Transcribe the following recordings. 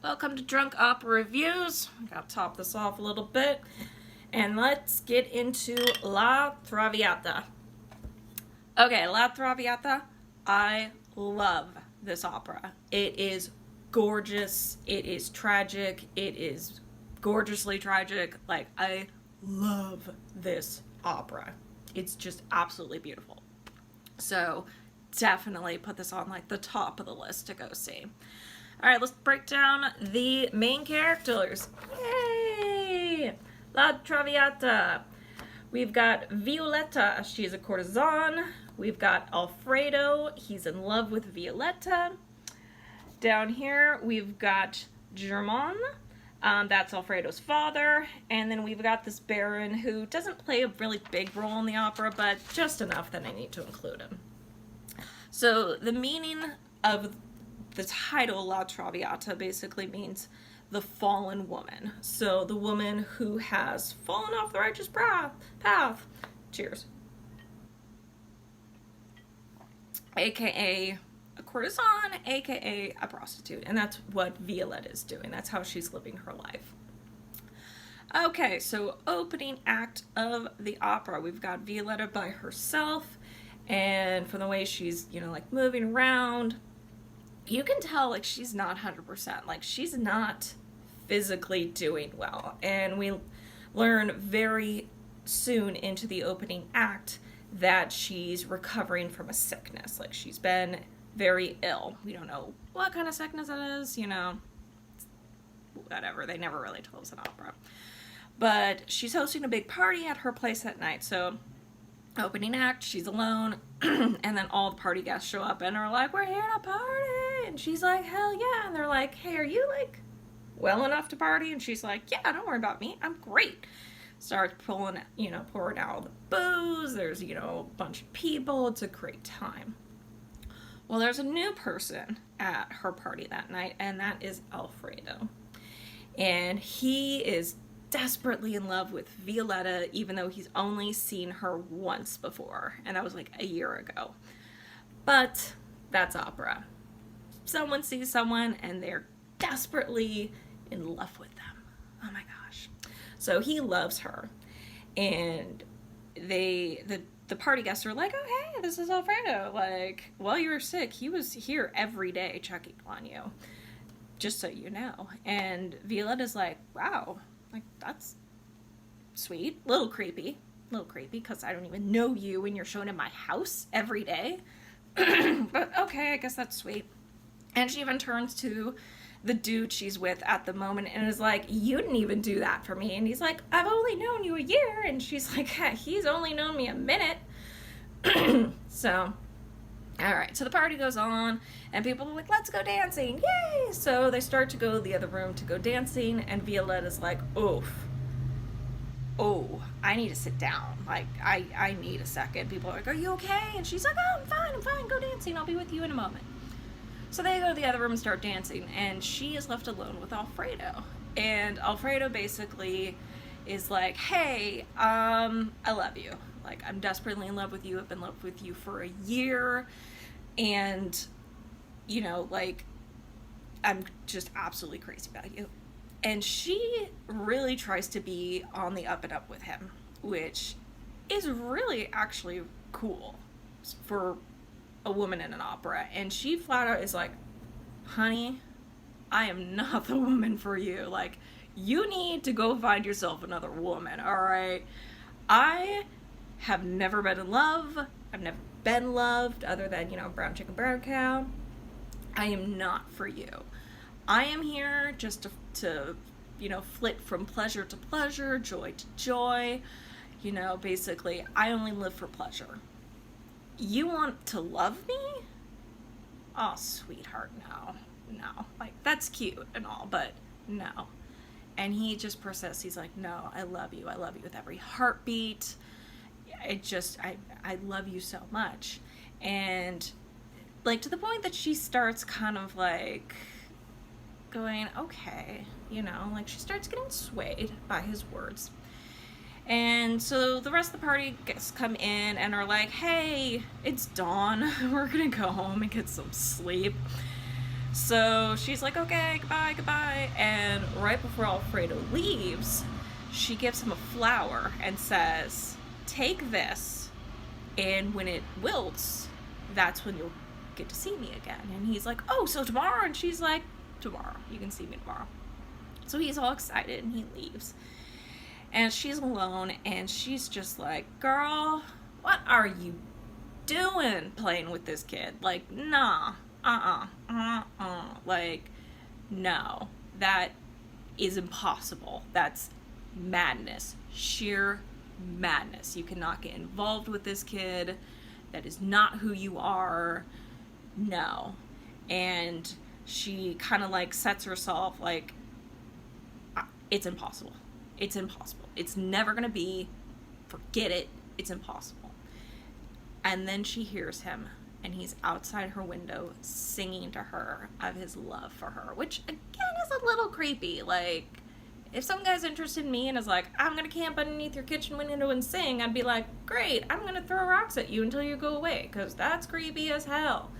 Welcome to Drunk Opera Reviews. I gotta top this off a little bit. And let's get into La Traviata. Okay, La Traviata. I love this opera. It is gorgeous. It is tragic. It is gorgeously tragic. Like, I love this opera. It's just absolutely beautiful. So, definitely put this on like the top of the list to go see. All right, let's break down the main characters. Yay! La Traviata. We've got Violetta. She's a courtesan. We've got Alfredo. He's in love with Violetta. Down here, we've got Germain. That's Alfredo's father. And then we've got this baron who doesn't play a really big role in the opera, but just enough that I need to include him. So the meaning of the title La Traviata basically means the fallen woman. So the woman who has fallen off the righteous path. Cheers. AKA a courtesan, AKA a prostitute. And that's what Violetta is doing. That's how she's living her life. Okay, so opening act of the opera. We've got Violetta by herself. And from the way she's, like moving around, you can tell like she's not 100%. Like she's not physically doing well. And we learn very soon into the opening act that she's recovering from a sickness. Like she's been very ill. We don't know what kind of sickness it is, whatever. They never really told us in opera. But she's hosting a big party at her place that night. So opening act, she's alone, and then all the party guests show up and are like, we're here to party, and she's like, hell yeah, and they're like, hey, are you like well enough to party? And she's like, yeah, don't worry about me, I'm great. Starts pouring out all the booze, there's, a bunch of people, it's a great time. Well, there's a new person at her party that night, and that is Alfredo. And he is desperately in love with Violetta, even though he's only seen her once before, and that was like a year ago. But that's opera. Someone sees someone and they're desperately in love with them. Oh my gosh. So he loves her, and the party guests are like, oh hey, this is Alfredo. Like, while you were sick, he was here every day checking on you, just so you know. And Violetta's like, wow, like, that's sweet. Little creepy, because I don't even know you and you're showing in my house every day. But okay, I guess that's sweet. And she even turns to the dude she's with at the moment and is like, you didn't even do that for me. And he's like, I've only known you a year. And she's like, he's only known me a minute. So, all right, so the party goes on, and people are like, let's go dancing, yay! So they start to go to the other room to go dancing, and Violetta's like, oh, I need to sit down. Like, I need a second. People are like, are you okay? And she's like, oh, I'm fine, go dancing. I'll be with you in a moment. So they go to the other room and start dancing, and she is left alone with Alfredo. And Alfredo basically is like, hey, I love you. Like, I'm desperately in love with you. I've been in love with you for a year. And, like, I'm just absolutely crazy about you. And she really tries to be on the up and up with him, which is really actually cool for a woman in an opera. And she flat out is like, honey, I am not the woman for you. Like, you need to go find yourself another woman, all right? I have never been in love. I've never been loved other than, brown chicken, brown cow. I am not for you. I am here just to flit from pleasure to pleasure, joy to joy. Basically, I only live for pleasure. You want to love me? Oh, sweetheart, no. Like, that's cute and all, but no. And he just persists. He's like, no, I love you. I love you with every heartbeat. I love you so much. And like, to the point that she starts kind of like going, okay, like she starts getting swayed by his words. And so the rest of the party guests come in and are like, hey, it's dawn. We're gonna go home and get some sleep. So she's like, okay, goodbye, goodbye. And right before Alfredo leaves, she gives him a flower and says, take this, and when it wilts, that's when you'll get to see me again. And he's like, oh, so tomorrow? And she's like, tomorrow. You can see me tomorrow. So he's all excited and he leaves. And she's alone and she's just like, girl, what are you doing playing with this kid? Like, nah, like, no, that is impossible. That's madness, sheer madness. You cannot get involved with this kid. That is not who you are. No. And she kind of like sets herself like, it's impossible. It's impossible. It's never gonna be. Forget it. It's impossible. And then she hears him, and he's outside her window singing to her of his love for her, which again is a little creepy. Like, if some guy's interested in me and is like, I'm gonna camp underneath your kitchen window and sing, I'd be like, great, I'm gonna throw rocks at you until you go away, because that's creepy as hell.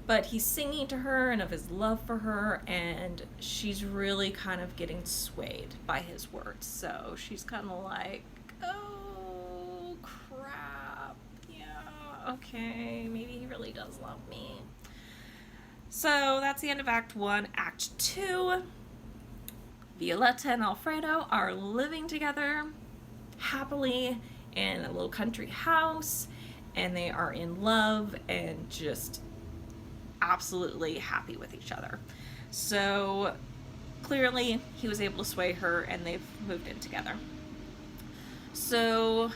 But he's singing to her and of his love for her, and she's really kind of getting swayed by his words. So she's kind of like, oh, crap. Yeah, okay, maybe he really does love me. So that's the end of Act 1. Act 2, Violetta and Alfredo are living together happily in a little country house, and they are in love and just absolutely happy with each other. So clearly he was able to sway her and they've moved in together. So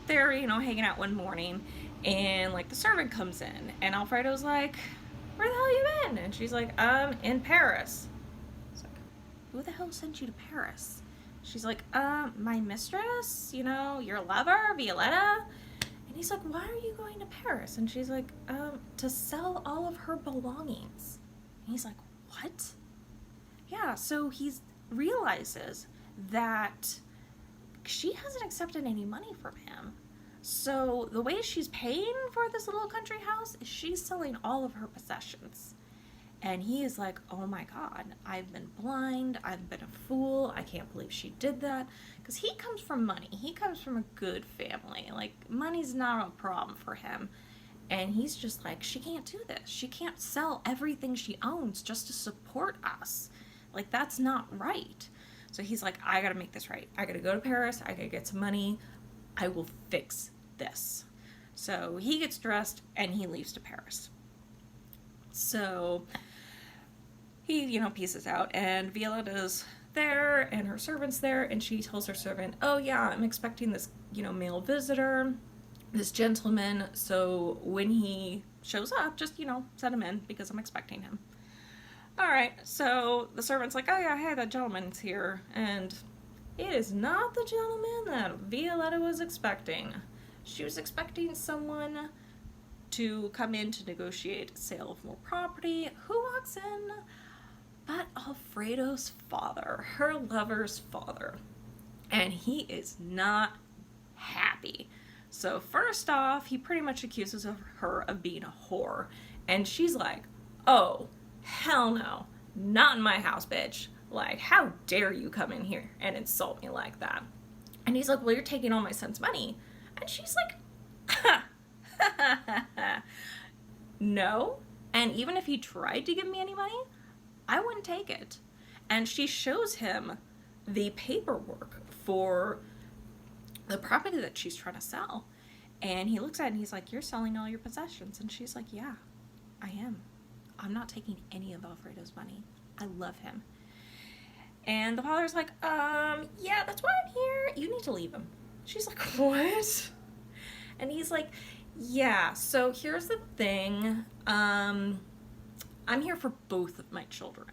they're, hanging out one morning and like the servant comes in and Alfredo's like, where the hell you been? And she's like, in Paris. It's like, who the hell sent you to Paris? She's like, my mistress, your lover, Violetta. And he's like, why are you going to Paris? And she's like, to sell all of her belongings. And he's like, what? Yeah, so he realizes that she hasn't accepted any money from him. So the way she's paying for this little country house is she's selling all of her possessions. And he is like, oh my God, I've been blind, I've been a fool, I can't believe she did that. Because he comes from money, he comes from a good family, like money's not a problem for him. And he's just like, she can't do this, she can't sell everything she owns just to support us. Like, that's not right. So he's like, I gotta make this right, I gotta go to Paris, I gotta get some money, I will fix this. So he gets dressed and he leaves to Paris. So he, pieces out, and Violetta's there, and her servant's there, and she tells her servant, oh yeah, I'm expecting this, male visitor, this gentleman, so when he shows up, just, set him in, because I'm expecting him. Alright, so the servant's like, oh yeah, hey, that gentleman's here, and it is not the gentleman that Violetta was expecting. She was expecting someone to come in to negotiate a sale of more property. Who walks in but Alfredo's father, her lover's father. And he is not happy. So first off, he pretty much accuses her of being a whore. And she's like, oh, hell no, not in my house, bitch. Like, how dare you come in here and insult me like that? And he's like, well, you're taking all my son's money. And she's like, no. And even if he tried to give me any money, I wouldn't take it. And she shows him the paperwork for the property that she's trying to sell. And he looks at it and he's like, you're selling all your possessions. And she's like, yeah, I am. I'm not taking any of Alfredo's money. I love him. And the father's like, yeah, that's why I'm here. You need to leave him. She's like, what? And he's like, yeah, so here's the thing. I'm here for both of my children.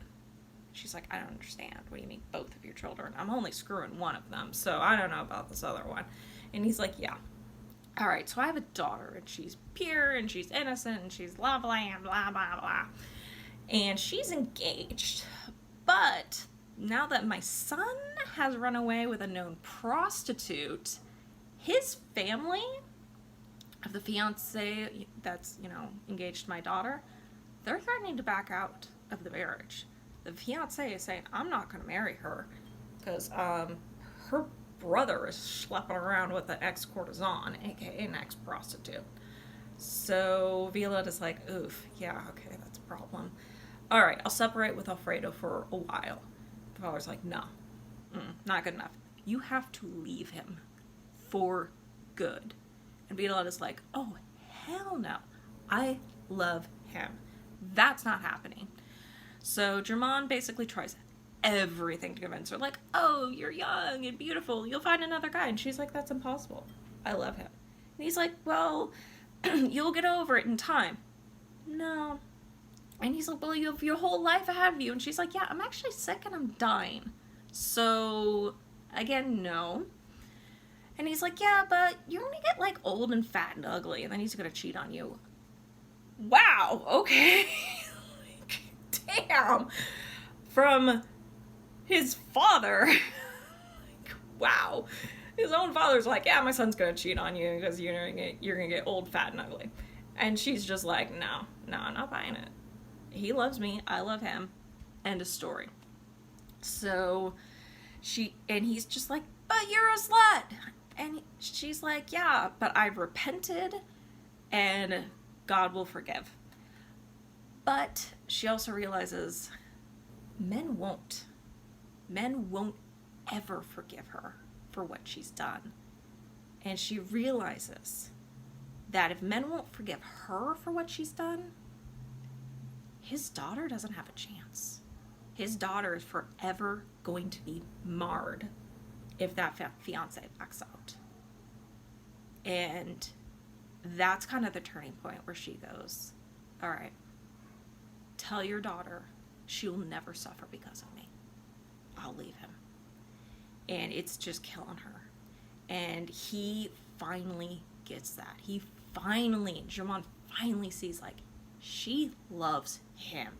She's like, I don't understand. What do you mean both of your children? I'm only screwing one of them, so I don't know about this other one. And he's like, yeah. All right, so I have a daughter, and she's pure, and she's innocent, and she's lovely, and blah, blah, blah. And she's engaged. But now that my son has run away with a known prostitute, his family of the fiance that's, engaged to my daughter, they're threatening to back out. of the marriage. The fiance is saying, I'm not going to marry her because her brother is schlepping around with an ex-courtesan, aka an ex-prostitute. So Violetta's like, oof, yeah, okay, that's a problem. All right, I'll separate with Alfredo for a while. The father's like, no, not good enough. You have to leave him for good. And Violetta's like, oh, hell no. I love him. That's not happening. So Germain basically tries everything to convince her, like, oh, you're young and beautiful. You'll find another guy. And she's like, that's impossible. I love him. And he's like, well, you'll get over it in time. No. And he's like, well, you have your whole life ahead of you. And she's like, yeah, I'm actually sick and I'm dying. So, again, no. And he's like, yeah, but you're gonna get, like, old and fat and ugly, and then he's gonna cheat on you. Wow, okay. Like, damn. From his father. Like, wow. His own father's like, yeah, my son's gonna cheat on you because you're gonna get old, fat, and ugly. And she's just like, no, I'm not buying it. He loves me, I love him. End of story. So he's just like, but you're a slut. And she's like, yeah, but I've repented and God will forgive. But she also realizes men won't. Men won't ever forgive her for what she's done. And she realizes that if men won't forgive her for what she's done, his daughter doesn't have a chance. His daughter is forever going to be marred if that fiance backs out. And that's kind of the turning point where she goes, all right, tell your daughter she'll never suffer because of me. I'll leave him. And it's just killing her. And he finally gets that. Germain finally sees, like, she loves him.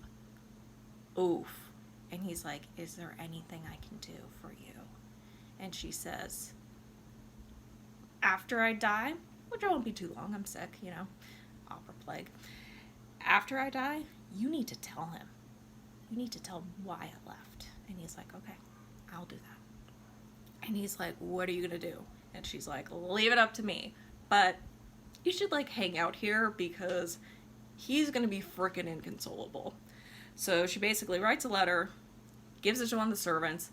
Oof. And he's like, is there anything I can do for you? And she says, after I die, which won't be too long, I'm sick, opera plague. After I die, you need to tell him. You need to tell him why I left. And he's like, okay, I'll do that. And he's like, what are you gonna do? And she's like, leave it up to me. But you should, like, hang out here because he's gonna be frickin' inconsolable. So she basically writes a letter, gives it to one of the servants,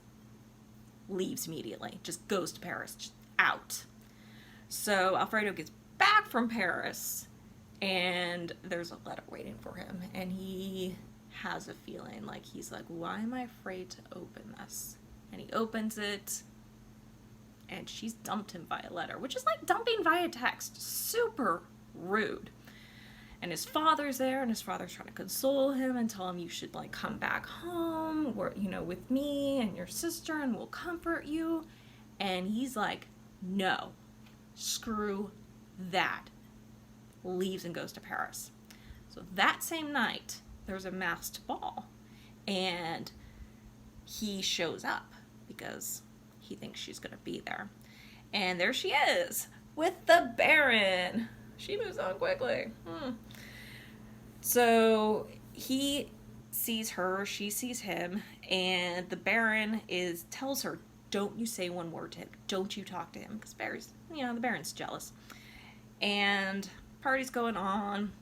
leaves immediately, just goes to Paris, just out. So Alfredo gets back from Paris, and there's a letter waiting for him, and he has a feeling like he's like, why am I afraid to open this? And he opens it, and she's dumped him via letter, which is like dumping via text. Super rude. And his father's there, and his father's trying to console him and tell him you should, like, come back home, with me and your sister, and we'll comfort you. And he's like, no, screw that. Leaves and goes to Paris. So that same night, there's a masked ball, and he shows up because he thinks she's going to be there. And there she is with the Baron. She moves on quickly. So he sees her, she sees him, and the Baron tells her, don't you say one word to him. Don't you talk to him. Because the Baron's jealous. And party's going on.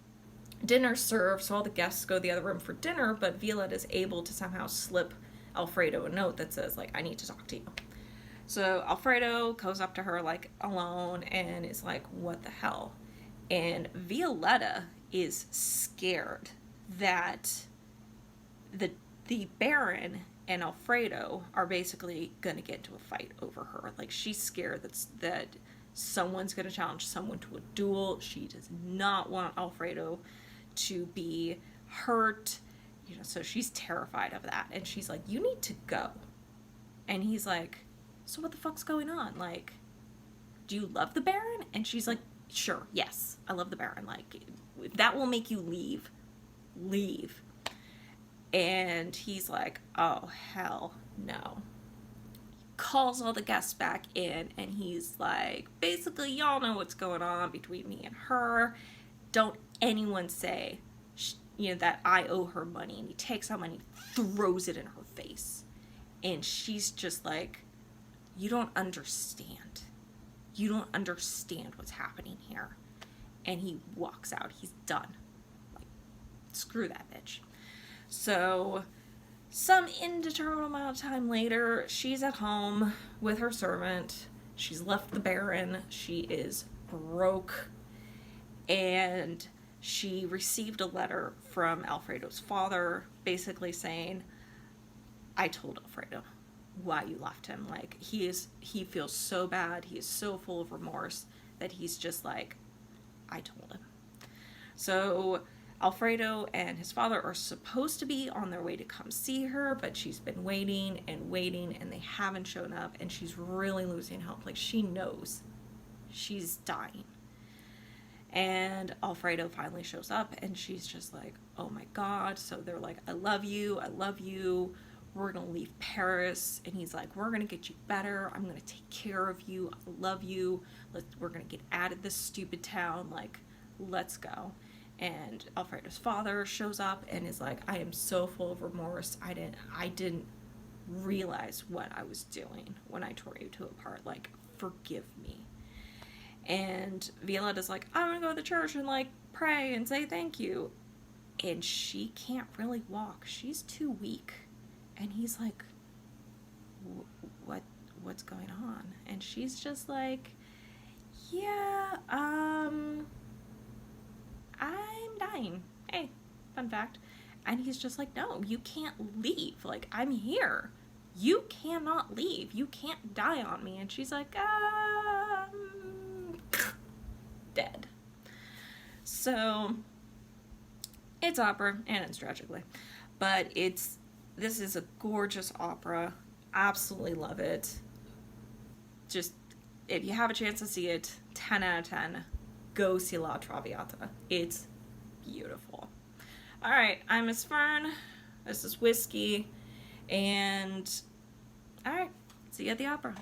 Dinner's served, so all the guests go to the other room for dinner, but Violetta is able to somehow slip Alfredo a note that says, like, I need to talk to you. So Alfredo goes up to her, like, alone, and is like, what the hell? And Violetta is scared that the Baron and Alfredo are basically going to get into a fight over her. Like, she's scared that someone's going to challenge someone to a duel. She does not want Alfredo to be hurt, so she's terrified of that. And she's like, you need to go. And he's like, so what the fuck's going on? Like, do you love the Baron? And she's like, sure, yes, I love the Baron. Like, if that will make you leave. And he's like, oh, hell no. Calls all the guests back in, and he's like, basically, y'all know what's going on between me and her. Don't anyone say, that I owe her money. And he takes out money, throws it in her face. And she's just like, you don't understand. You don't understand what's happening here. And he walks out. He's done. Like, screw that bitch. So, some indeterminate amount of time later, she's at home with her servant. She's left the Baron. She is broke. And she received a letter from Alfredo's father basically saying, I told Alfredo why you left him. Like, he feels so bad. He is so full of remorse that he's just like, I told him. So Alfredo and his father are supposed to be on their way to come see her, but she's been waiting and waiting and they haven't shown up, and she's really losing hope. Like, she knows she's dying. And Alfredo finally shows up and she's just like, oh my God. So they're like, I love you. I love you. We're going to leave Paris. And he's like, we're going to get you better. I'm going to take care of you. I love you. We're going to get out of this stupid town. Like, let's go. And Alfredo's father shows up and is like, I am so full of remorse. I didn't realize what I was doing when I tore you two apart. Like, forgive me. And Violetta's like, I'm gonna go to the church and like pray and say thank you. And she can't really walk. She's too weak. And he's like, what's going on? And she's just like, yeah, I'm dying. Hey, fun fact. And he's just like, no, you can't leave. Like, I'm here. You cannot leave. You can't die on me. And she's like, dead. So it's opera and it's tragically, but this is a gorgeous opera. Absolutely love it. Just, if you have a chance to see it, 10 out of 10, go see La Traviata. It's beautiful. All right, I'm Miss Fern. This is Whiskey, and all right, see you at the opera.